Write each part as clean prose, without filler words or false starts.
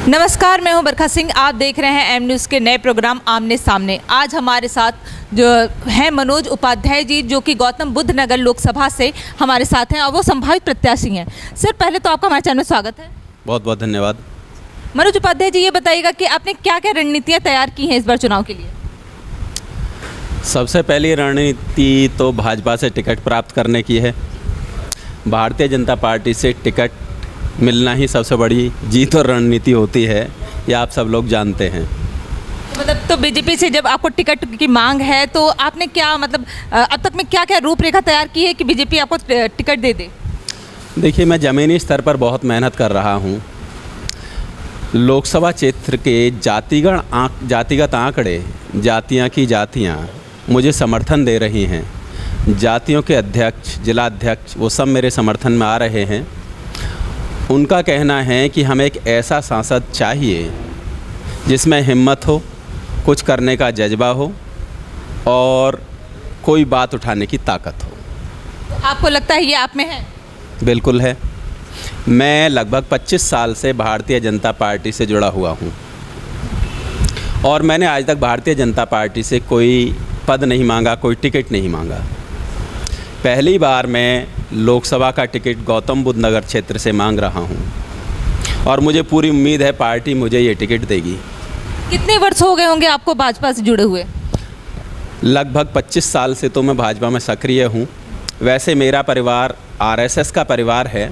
नमस्कार, मैं हूं बरखा सिंह। आप देख रहे हैं एम न्यूज़ के नए प्रोग्राम आमने सामने। आज हमारे साथ जो हैं मनोज उपाध्याय जी, जो कि गौतम बुद्ध नगर लोकसभा से हमारे साथ हैं और वो संभावित प्रत्याशी हैं। सर, पहले तो आपका हमारे चैनल में स्वागत है। बहुत बहुत धन्यवाद। मनोज उपाध्याय जी, ये बताइएगा कि आपने क्या क्या रणनीतियाँ तैयार की हैं इस बार चुनाव के लिए? सबसे पहली रणनीति तो भाजपा से टिकट प्राप्त करने की है। भारतीय जनता पार्टी से टिकट मिलना ही सबसे बड़ी जीत और रणनीति होती है, ये आप सब लोग जानते हैं। मतलब तो बीजेपी से जब आपको टिकट की मांग है तो आपने क्या मतलब अब तक में क्या क्या रूपरेखा तैयार की है कि बीजेपी आपको टिकट दे दे? देखिए, मैं ज़मीनी स्तर पर बहुत मेहनत कर रहा हूँ। लोकसभा क्षेत्र के जातिगत आंकड़े, जातियाँ की जातियाँ मुझे समर्थन दे रही हैं। जातियों के अध्यक्ष, जिला अध्यक्ष, वो सब मेरे समर्थन में आ रहे हैं। उनका कहना है कि हमें एक ऐसा सांसद चाहिए जिसमें हिम्मत हो, कुछ करने का जज्बा हो और कोई बात उठाने की ताकत हो। आपको लगता है ये आप में है? बिल्कुल है। मैं लगभग 25 साल से भारतीय जनता पार्टी से जुड़ा हुआ हूँ और मैंने आज तक भारतीय जनता पार्टी से कोई पद नहीं मांगा, कोई टिकट नहीं मांगा। पहली बार मैं लोकसभा का टिकट गौतम बुद्ध नगर क्षेत्र से मांग रहा हूं और मुझे पूरी उम्मीद है पार्टी मुझे ये टिकट देगी। कितने वर्ष हो गए होंगे आपको भाजपा से जुड़े हुए? लगभग 25 साल से तो मैं भाजपा में सक्रिय हूं। वैसे मेरा परिवार आरएसएस का परिवार है।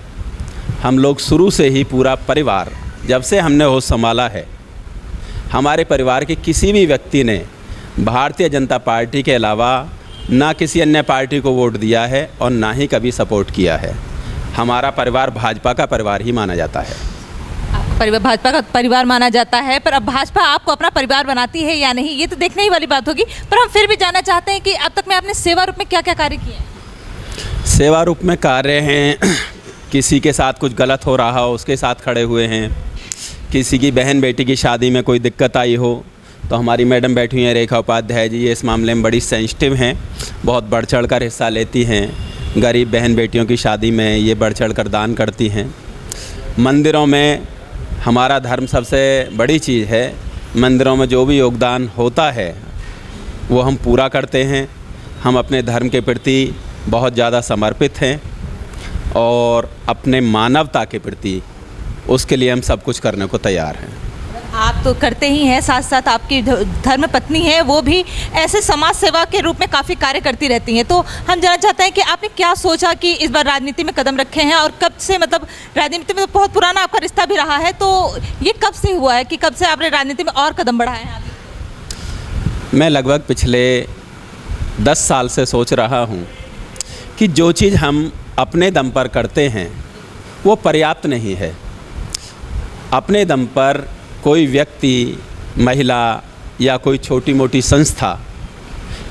हम लोग शुरू से ही पूरा परिवार, जब से हमने होश संभाला है, हमारे परिवार के किसी भी व्यक्ति ने भारतीय जनता पार्टी के अलावा ना किसी अन्य पार्टी को वोट दिया है और ना ही कभी सपोर्ट किया है। हमारा परिवार भाजपा का परिवार ही माना जाता है। भाजपा का परिवार माना जाता है, पर अब भाजपा आपको अपना परिवार बनाती है या नहीं, ये तो देखने ही वाली बात होगी। पर हम फिर भी जानना चाहते हैं कि अब तक में आपने सेवा रूप में क्या क्या कार्य किए हैं? सेवा रूप में कार्य हैं, किसी के साथ कुछ गलत हो रहा हो उसके साथ खड़े हुए हैं। किसी की बहन बेटी की शादी में कोई दिक्कत आई हो तो हमारी मैडम बैठी हुई हैं रेखा उपाध्याय जी, ये इस मामले में बड़ी सेंसिटिव हैं, बहुत बढ़ चढ़ कर हिस्सा लेती हैं। गरीब बहन बेटियों की शादी में ये बढ़ चढ़ कर दान करती हैं। मंदिरों में हमारा धर्म सबसे बड़ी चीज़ है। मंदिरों में जो भी योगदान होता है वो हम पूरा करते हैं। हम अपने धर्म के प्रति बहुत ज़्यादा समर्पित हैं और अपने मानवता के प्रति उसके लिए हम सब कुछ करने को तैयार हैं। आप तो करते ही हैं, साथ साथ आपकी धर्म पत्नी है, वो भी ऐसे समाज सेवा के रूप में काफ़ी कार्य करती रहती हैं। तो हम जानना चाहते हैं कि आपने क्या सोचा कि इस बार राजनीति में कदम रखे हैं और कब से, मतलब राजनीति में तो बहुत पुराना आपका रिश्ता भी रहा है, तो ये कब से हुआ है कि कब से आपने राजनीति में और कदम बढ़ाए हैं आगे? मैं लगभग पिछले 10 साल से सोच रहा हूँ कि जो चीज़ हम अपने दम पर करते हैं वो पर्याप्त नहीं है। अपने दम पर कोई व्यक्ति, महिला या कोई छोटी मोटी संस्था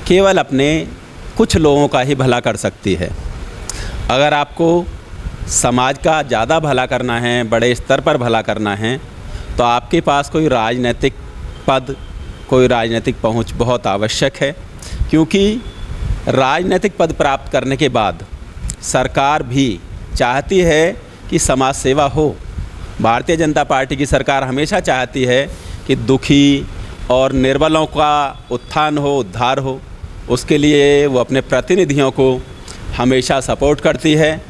केवल अपने कुछ लोगों का ही भला कर सकती है। अगर आपको समाज का ज़्यादा भला करना है, बड़े स्तर पर भला करना है, तो आपके पास कोई राजनीतिक पद, कोई राजनीतिक पहुंच बहुत आवश्यक है। क्योंकि राजनीतिक पद प्राप्त करने के बाद सरकार भी चाहती है कि समाज सेवा हो। भारतीय जनता पार्टी की सरकार हमेशा चाहती है कि दुखी और निर्बलों का उत्थान हो, उद्धार हो। उसके लिए वो अपने प्रतिनिधियों को हमेशा सपोर्ट करती है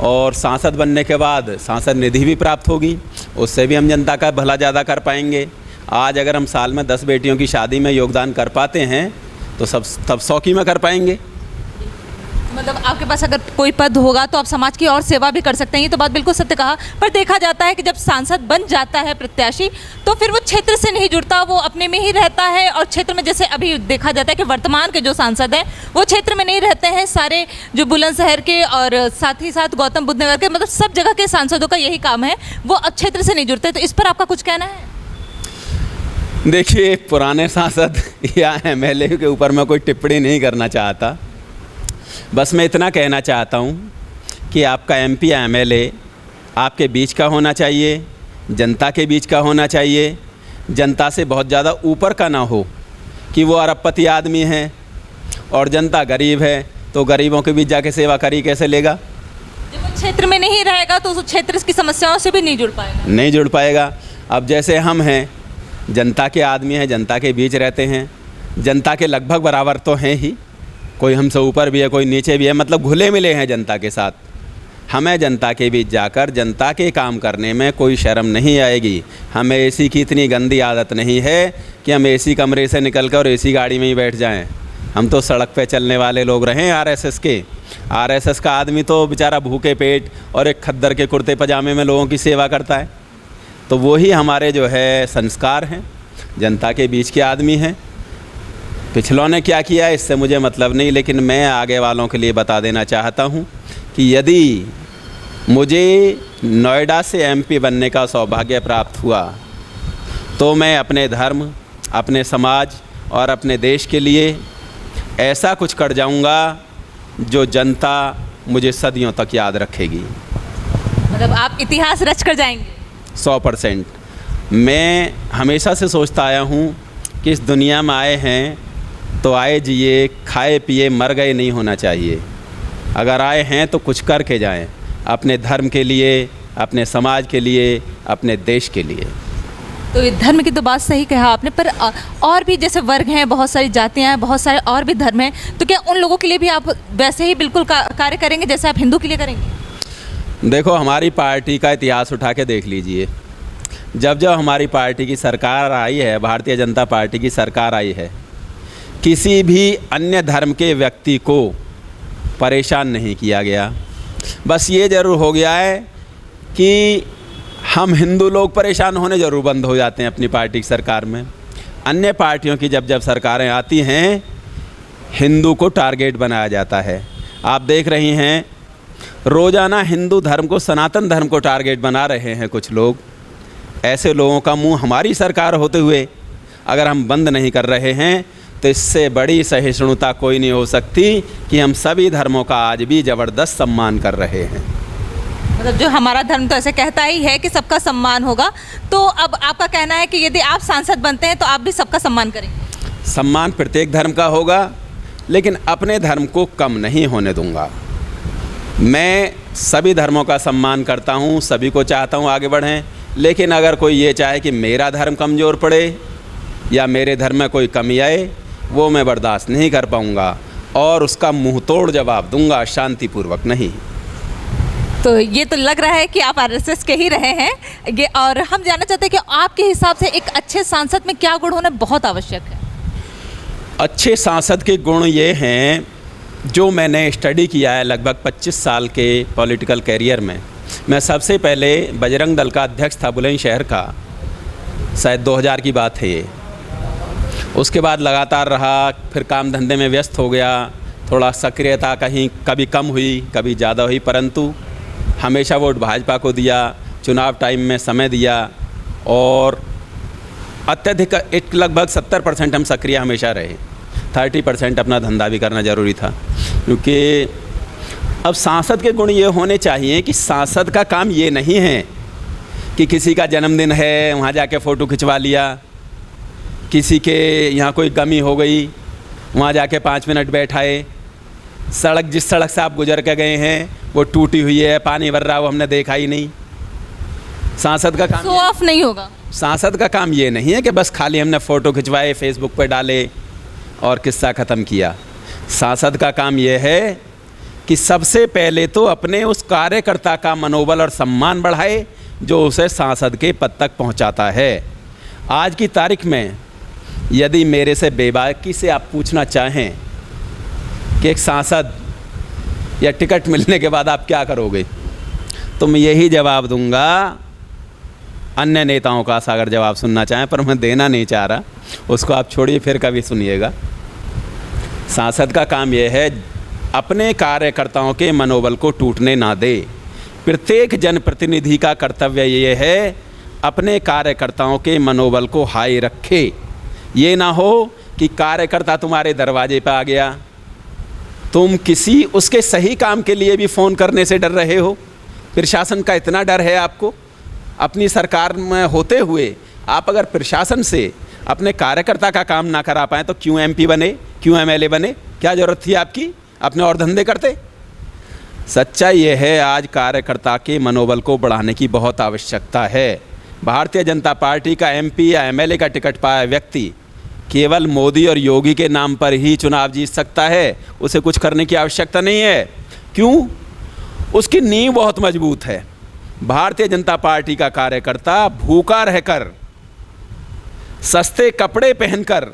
और सांसद बनने के बाद सांसद निधि भी प्राप्त होगी, उससे भी हम जनता का भला ज़्यादा कर पाएंगे। आज अगर हम साल में 10 बेटियों की शादी में योगदान कर पाते हैं तो तब 100 की में कर पाएंगे। मतलब आपके पास अगर कोई पद होगा तो आप समाज की और सेवा भी कर सकते हैं, ये तो बात बिल्कुल सत्य कहा। पर देखा जाता है कि जब सांसद बन जाता है प्रत्याशी तो फिर वो क्षेत्र से नहीं जुड़ता, वो अपने में ही रहता है। और क्षेत्र में जैसे अभी देखा जाता है कि वर्तमान के जो सांसद हैं वो क्षेत्र में नहीं रहते हैं। सारे जो बुलंदशहर के और साथ ही साथ गौतम बुद्ध नगर के, मतलब सब जगह के सांसदों का यही काम है, वो अब क्षेत्र से नहीं जुड़ते। तो इस पर आपका कुछ कहना है? देखिए, पुराने सांसद या एमएलए के ऊपर मैं कोई टिप्पणी नहीं करना चाहता। बस मैं इतना कहना चाहता हूँ कि आपका एमपी या एमएलए आपके बीच का होना चाहिए, जनता के बीच का होना चाहिए, जनता से बहुत ज़्यादा ऊपर का ना हो कि वो अरबपति आदमी है और जनता गरीब है तो गरीबों के बीच जाके सेवा करी कैसे लेगा। जब वो क्षेत्र में नहीं रहेगा तो उस क्षेत्र की समस्याओं से भी नहीं जुड़ पाएगा। नहीं जुड़ पाएगा। अब जैसे हम हैं, जनता के आदमी हैं, जनता के बीच रहते हैं, जनता के लगभग बराबर तो हैं ही, कोई हमसे ऊपर भी है, कोई नीचे भी है, मतलब घुले मिले हैं जनता के साथ। हमें जनता के बीच जाकर जनता के काम करने में कोई शर्म नहीं आएगी। हमें एसी की इतनी गंदी आदत नहीं है कि हम एसी कमरे से निकल कर एसी गाड़ी में ही बैठ जाएं। हम तो सड़क पे चलने वाले लोग रहे आरएसएस के। आरएसएस का आदमी तो बेचारा भूखे पेट और एक खद्दर के कुर्ते पजामे में लोगों की सेवा करता है। तो वही हमारे जो है संस्कार हैं, जनता के बीच के आदमी हैं। पिछलों ने क्या किया इससे मुझे मतलब नहीं, लेकिन मैं आगे वालों के लिए बता देना चाहता हूँ कि यदि मुझे नोएडा से एमपी बनने का सौभाग्य प्राप्त हुआ तो मैं अपने धर्म, अपने समाज और अपने देश के लिए ऐसा कुछ कर जाऊंगा जो जनता मुझे सदियों तक याद रखेगी। मतलब आप इतिहास रच कर जाएंगे? 100%। मैं हमेशा से सोचता आया हूँ कि इस दुनिया में आए हैं तो आए जिए, खाए पिए मर गए नहीं होना चाहिए। अगर आए हैं तो कुछ करके जाएं, अपने धर्म के लिए, अपने समाज के लिए, अपने देश के लिए। तो ये धर्म की तो बात सही कहा आपने, पर और भी जैसे वर्ग हैं, बहुत सारी जातियां हैं, बहुत सारे और भी धर्म हैं, तो क्या उन लोगों के लिए भी आप वैसे ही बिल्कुल कार्य करेंगे जैसे आप हिंदू के लिए करेंगे? देखो, हमारी पार्टी का इतिहास उठा के देख लीजिए। जब जब हमारी पार्टी की सरकार आई है, भारतीय जनता पार्टी की सरकार आई है, किसी भी अन्य धर्म के व्यक्ति को परेशान नहीं किया गया। बस ये ज़रूर हो गया है कि हम हिंदू लोग परेशान होने ज़रूर बंद हो जाते हैं अपनी पार्टी की सरकार में। अन्य पार्टियों की जब जब सरकारें आती हैं, हिंदू को टारगेट बनाया जाता है। आप देख रही हैं रोज़ाना हिंदू धर्म को, सनातन धर्म को टारगेट बना रहे हैं कुछ लोग। ऐसे लोगों का मुंह हमारी सरकार होते हुए अगर हम बंद नहीं कर रहे हैं तो इससे बड़ी सहिष्णुता कोई नहीं हो सकती कि हम सभी धर्मों का आज भी ज़बरदस्त सम्मान कर रहे हैं। मतलब जो हमारा धर्म तो ऐसे कहता ही है कि सबका सम्मान होगा, तो अब आपका कहना है कि यदि आप सांसद बनते हैं तो आप भी सबका सम्मान करेंगे? सम्मान प्रत्येक धर्म का होगा, लेकिन अपने धर्म को कम नहीं होने दूंगा। मैं सभी धर्मों का सम्मान करता हूं, सभी को चाहता हूं आगे बढ़ें, लेकिन अगर कोई ये चाहे कि मेरा धर्म कमज़ोर पड़े या मेरे धर्म में कोई कमी आए, वो मैं बर्दाश्त नहीं कर पाऊंगा और उसका मुंह तोड़ जवाब दूंगा, शांतिपूर्वक नहीं। तो ये तो लग रहा है कि आप आरएसएस के ही रहे हैं ये, और हम जानना चाहते हैं कि आपके हिसाब से एक अच्छे सांसद में क्या गुण होना बहुत आवश्यक है? अच्छे सांसद के गुण ये हैं, जो मैंने स्टडी किया है लगभग 25 साल के पॉलिटिकल कैरियर में। मैं सबसे पहले बजरंग दल का अध्यक्ष था बुलंदशहर का, शायद 2000 की बात है ये। उसके बाद लगातार रहा, फिर काम धंधे में व्यस्त हो गया, थोड़ा सक्रियता कहीं कभी कम हुई, कभी ज़्यादा हुई, परंतु हमेशा वोट भाजपा को दिया, चुनाव टाइम में समय दिया और अत्यधिक लगभग 70% हम सक्रिय हमेशा रहे। 30% अपना धंधा भी करना ज़रूरी था, क्योंकि अब सांसद के गुण ये होने चाहिए कि सांसद का काम ये नहीं है कि किसी का जन्मदिन है वहाँ जाके फ़ोटो खिंचवा लिया, किसी के यहाँ कोई कमी हो गई वहाँ जाके 5 मिनट बैठाए, सड़क जिस सड़क से आप गुजर के गए हैं वो टूटी हुई है, पानी भर रहा, वो हमने देखा ही नहीं। सांसद का काम शो ऑफ नहीं होगा। सांसद का काम ये नहीं है कि बस खाली हमने फ़ोटो खिंचवाए, फेसबुक पे डाले और किस्सा ख़त्म किया। सांसद का काम ये है कि सबसे पहले तो अपने उस कार्यकर्ता का मनोबल और सम्मान बढ़ाए जो उसे सांसद के पद तक पहुंचाता है। आज की तारीख में यदि मेरे से बेबाकी से आप पूछना चाहें कि एक सांसद या टिकट मिलने के बाद आप क्या करोगे, तो मैं यही जवाब दूंगा। अन्य नेताओं का अगर जवाब सुनना चाहें, पर मैं देना नहीं चाह रहा, उसको आप छोड़िए, फिर कभी सुनिएगा। सांसद का काम यह है अपने कार्यकर्ताओं के मनोबल को टूटने ना दे। प्रत्येक जनप्रतिनिधि का कर्तव्य ये है अपने कार्यकर्ताओं के मनोबल को हाई रखे। ये ना हो कि कार्यकर्ता तुम्हारे दरवाजे पर आ गया, तुम किसी उसके सही काम के लिए भी फ़ोन करने से डर रहे हो। प्रशासन का इतना डर है आपको, अपनी सरकार में होते हुए आप अगर प्रशासन से अपने कार्यकर्ता का काम ना करा पाएँ तो क्यों एमपी बने, क्यों एमएलए बने? क्या ज़रूरत थी आपकी? अपने और धंधे करते। सच्चाई ये है आज कार्यकर्ता के मनोबल को बढ़ाने की बहुत आवश्यकता है। भारतीय जनता पार्टी का एमपी या एमएलए का टिकट पाया व्यक्ति केवल मोदी और योगी के नाम पर ही चुनाव जीत सकता है, उसे कुछ करने की आवश्यकता नहीं है। क्यों? उसकी नींव बहुत मजबूत है। भारतीय जनता पार्टी का कार्यकर्ता भूखा रहकर, सस्ते कपड़े पहनकर,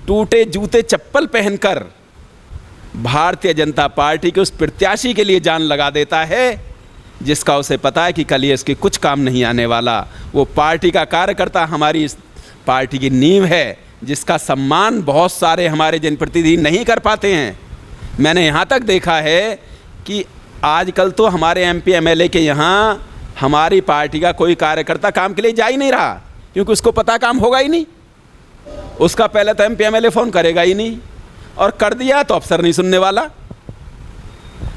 टूटे जूते चप्पल पहनकर भारतीय जनता पार्टी के उस प्रत्याशी के लिए जान लगा देता है जिसका उसे पता है कि कल ये इसके कुछ काम नहीं आने वाला। वो पार्टी का कार्यकर्ता हमारी इस पार्टी की नींव है, जिसका सम्मान बहुत सारे हमारे जनप्रतिनिधि नहीं कर पाते हैं। मैंने यहाँ तक देखा है कि आजकल तो हमारे एमपी एमएलए के यहाँ हमारी पार्टी का कोई कार्यकर्ता काम के लिए जा ही नहीं रहा, क्योंकि उसको पता काम होगा ही नहीं। उसका पहले तो एमपी एमएलए फ़ोन करेगा ही नहीं, और कर दिया तो अफसर नहीं सुनने वाला।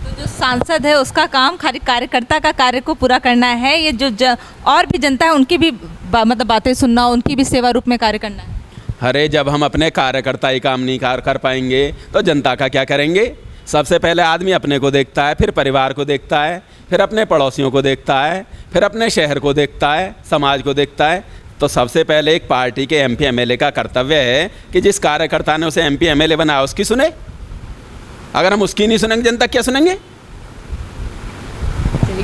तो जो सांसद है उसका काम खाली कार्यकर्ता का कार्य को पूरा करना है, ये जो और भी जनता है उनकी भी मतलब बातें सुनना, उनकी भी सेवा रूप में कार्य करना है। अरे जब हम अपने कार्यकर्ता ही काम नहीं कर पाएंगे तो जनता का क्या करेंगे? सबसे पहले आदमी अपने को देखता है, फिर परिवार को देखता है, फिर अपने पड़ोसियों को देखता है, फिर अपने शहर को देखता है, समाज को देखता है। तो सबसे पहले एक पार्टी के एमपी एमएलए का कर्तव्य है कि जिस कार्यकर्ता ने उसे एमपी एमएलए बनाया उसकी सुने। अगर हम उसकी नहीं सुनेंगे, जनता क्या सुनेंगे?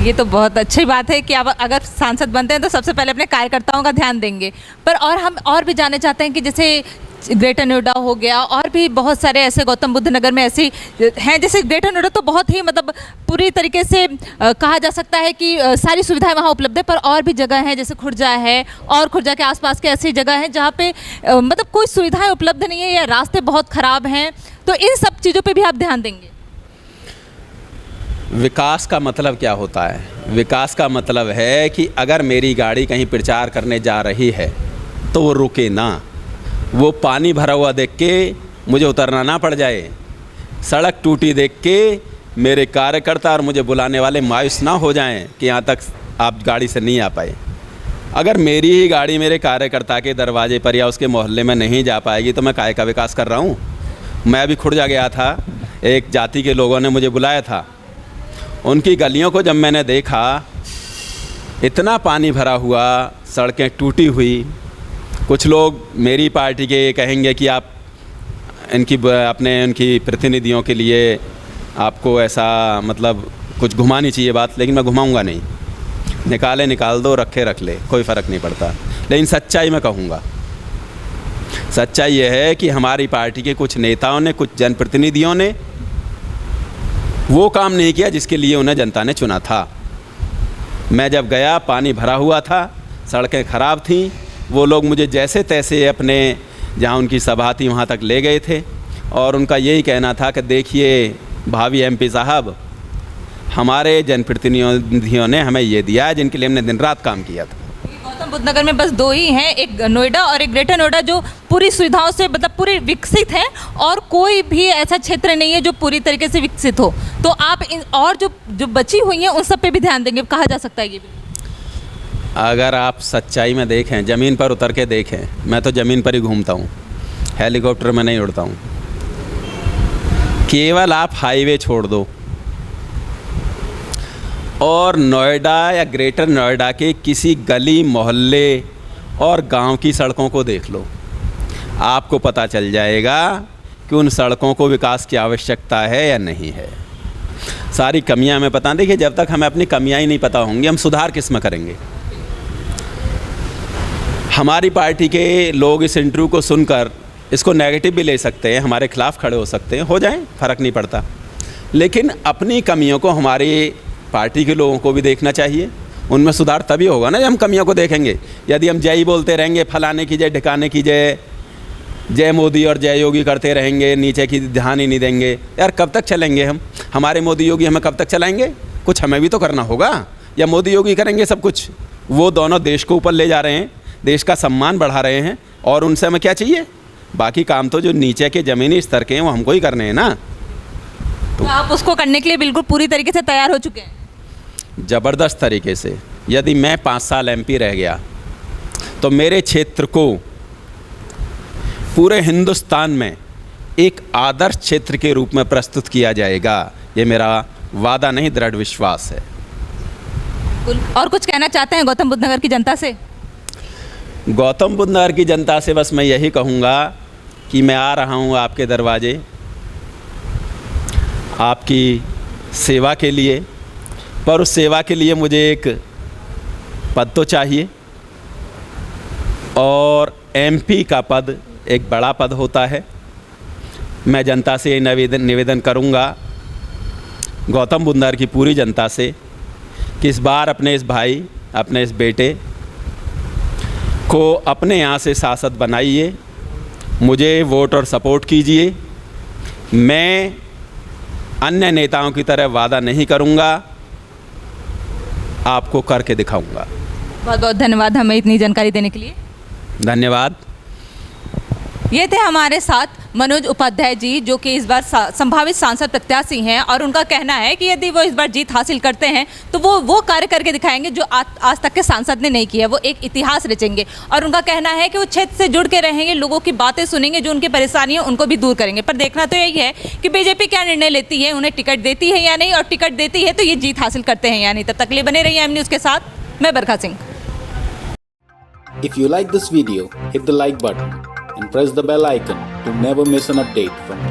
ये तो बहुत अच्छी बात है कि आप अगर सांसद बनते हैं तो सबसे पहले अपने कार्यकर्ताओं का ध्यान देंगे। पर और हम और भी जानना चाहते हैं कि जैसे ग्रेटर नोएडा हो गया, और भी बहुत सारे ऐसे गौतम बुद्ध नगर में ऐसी हैं, जैसे ग्रेटर नोएडा तो बहुत ही मतलब पूरी तरीके से कहा जा सकता है कि सारी सुविधाएं वहाँ उपलब्ध है। पर और भी जगह हैं जैसे खुर्जा है, और खुर्जा के आसपास के ऐसी जगह हैं जहाँ पे मतलब कोई सुविधाएं उपलब्ध नहीं है या रास्ते बहुत ख़राब हैं। तो इन सब चीज़ों पर भी आप ध्यान देंगे? विकास का मतलब क्या होता है? विकास का मतलब है कि अगर मेरी गाड़ी कहीं प्रचार करने जा रही है तो वो रुके ना, वो पानी भरा हुआ देख के मुझे उतरना ना पड़ जाए, सड़क टूटी देख के मेरे कार्यकर्ता और मुझे बुलाने वाले मायूस ना हो जाएं कि यहाँ तक आप गाड़ी से नहीं आ पाए। अगर मेरी ही गाड़ी मेरे कार्यकर्ता के दरवाजे पर या उसके मोहल्ले में नहीं जा पाएगी तो मैं काय का विकास कर रहा हूँ? मैं अभी खुर्जा गया था, एक जाति के लोगों ने मुझे बुलाया था। उनकी गलियों को जब मैंने देखा, इतना पानी भरा हुआ, सड़कें टूटी हुई। कुछ लोग मेरी पार्टी के कहेंगे कि आप उनकी प्रतिनिधियों के लिए आपको ऐसा मतलब कुछ घुमानी चाहिए बात, लेकिन मैं घुमाऊंगा नहीं। निकाल दो, रखे रख ले, कोई फ़र्क नहीं पड़ता। लेकिन सच्चाई मैं कहूँगा, सच्चाई यह है कि हमारी पार्टी के कुछ नेताओं ने, कुछ जनप्रतिनिधियों ने वो काम नहीं किया जिसके लिए उन्हें जनता ने चुना था। मैं जब गया, पानी भरा हुआ था, सड़कें ख़राब थीं। वो लोग मुझे जैसे तैसे अपने जहाँ उनकी सभा थी वहाँ तक ले गए थे, और उनका यही कहना था कि देखिए भावी एमपी साहब, हमारे जनप्रतिनिधियों ने हमें ये दिया है जिनके लिए हमने दिन रात काम किया था। गौतम बुद्ध नगर में बस दो ही हैं, एक नोएडा और एक ग्रेटर नोएडा, जो पूरी सुविधाओं से मतलब पूरी विकसित है, और कोई भी ऐसा क्षेत्र नहीं है जो पूरी तरीके से विकसित हो। तो आप इन और जो बची हुई हैं उन सब पे भी ध्यान देंगे, कहा जा सकता है ये भी? अगर आप सच्चाई में देखें, ज़मीन पर उतर के देखें, मैं तो ज़मीन पर ही घूमता हूँ, हेलीकॉप्टर में नहीं उड़ता हूँ। केवल आप हाईवे छोड़ दो और नोएडा या ग्रेटर नोएडा के किसी गली मोहल्ले और गांव की सड़कों को देख लो, आपको पता चल जाएगा कि उन सड़कों को विकास की आवश्यकता है या नहीं है। सारी कमियां हमें पता। देखिए, जब तक हमें अपनी कमियां ही नहीं पता होंगी, हम सुधार किस में करेंगे? हमारी पार्टी के लोग इस इंटरव्यू को सुनकर इसको नेगेटिव भी ले सकते हैं, हमारे खिलाफ खड़े हो सकते हैं, हो जाएं, फ़र्क नहीं पड़ता। लेकिन अपनी कमियों को हमारी पार्टी के लोगों को भी देखना चाहिए। उनमें सुधार तभी होगा ना जब हम कमियों को देखेंगे। यदि हम जय ही बोलते रहेंगे, फलाने की जय, ढिकाने की जय, जय मोदी और जय योगी करते रहेंगे, नीचे की ध्यान ही नहीं देंगे, यार कब तक चलेंगे हम? हमारे मोदी योगी हमें कब तक चलाएंगे? कुछ हमें भी तो करना होगा। या मोदी योगी करेंगे सब कुछ? वो दोनों देश को ऊपर ले जा रहे हैं, देश का सम्मान बढ़ा रहे हैं, और उनसे हमें क्या चाहिए? बाकी काम तो जो नीचे के ज़मीनी स्तर के हैं वो हमको ही करने हैं ना। तो आप उसको करने के लिए बिल्कुल पूरी तरीके से तैयार हो चुके हैं? ज़बरदस्त तरीके से। यदि मैं 5 साल एमपी रह गया तो मेरे क्षेत्र को पूरे हिंदुस्तान में एक आदर्श क्षेत्र के रूप में प्रस्तुत किया जाएगा। ये मेरा वादा नहीं, दृढ़ विश्वास है। और कुछ कहना चाहते हैं गौतम बुद्ध नगर की जनता से? गौतम बुद्ध नगर की जनता से बस मैं यही कहूँगा कि मैं आ रहा हूँ आपके दरवाजे आपकी सेवा के लिए, पर उस सेवा के लिए मुझे एक पद तो चाहिए, और एमपी का पद एक बड़ा पद होता है। मैं जनता से ये निवेदन करूँगा, गौतम बुद्ध नगर की पूरी जनता से, कि इस बार अपने इस भाई, अपने इस बेटे को अपने यहाँ से सांसद बनाइए, मुझे वोट और सपोर्ट कीजिए। मैं अन्य नेताओं की तरह वादा नहीं करूँगा, आपको करके दिखाऊंगा। बहुत बहुत धन्यवाद हमें इतनी जानकारी देने के लिए। धन्यवाद। ये थे हमारे साथ मनोज उपाध्याय जी, जो कि इस बार संभावित सांसद प्रत्याशी हैं, और उनका कहना है कि यदि वो इस बार जीत हासिल करते हैं तो वो कार्य करके दिखाएंगे जो आज तक के सांसद ने नहीं किया। वो एक इतिहास रचेंगे, और उनका कहना है कि वो क्षेत्र से जुड़ के रहेंगे, लोगों की बातें सुनेंगे, जो उनकी परेशानी है उनको भी दूर करेंगे। पर देखना तो यही है कि बीजेपी क्या निर्णय लेती है, उन्हें टिकट देती है या नहीं, और टिकट देती है तो ये जीत हासिल करते हैं या नहीं। तब तक के लिए बने रहिए एम न्यूज़ के साथ, मैं बरखा Singh. If you like this video, hit the like button and press the bell icon to never miss an update from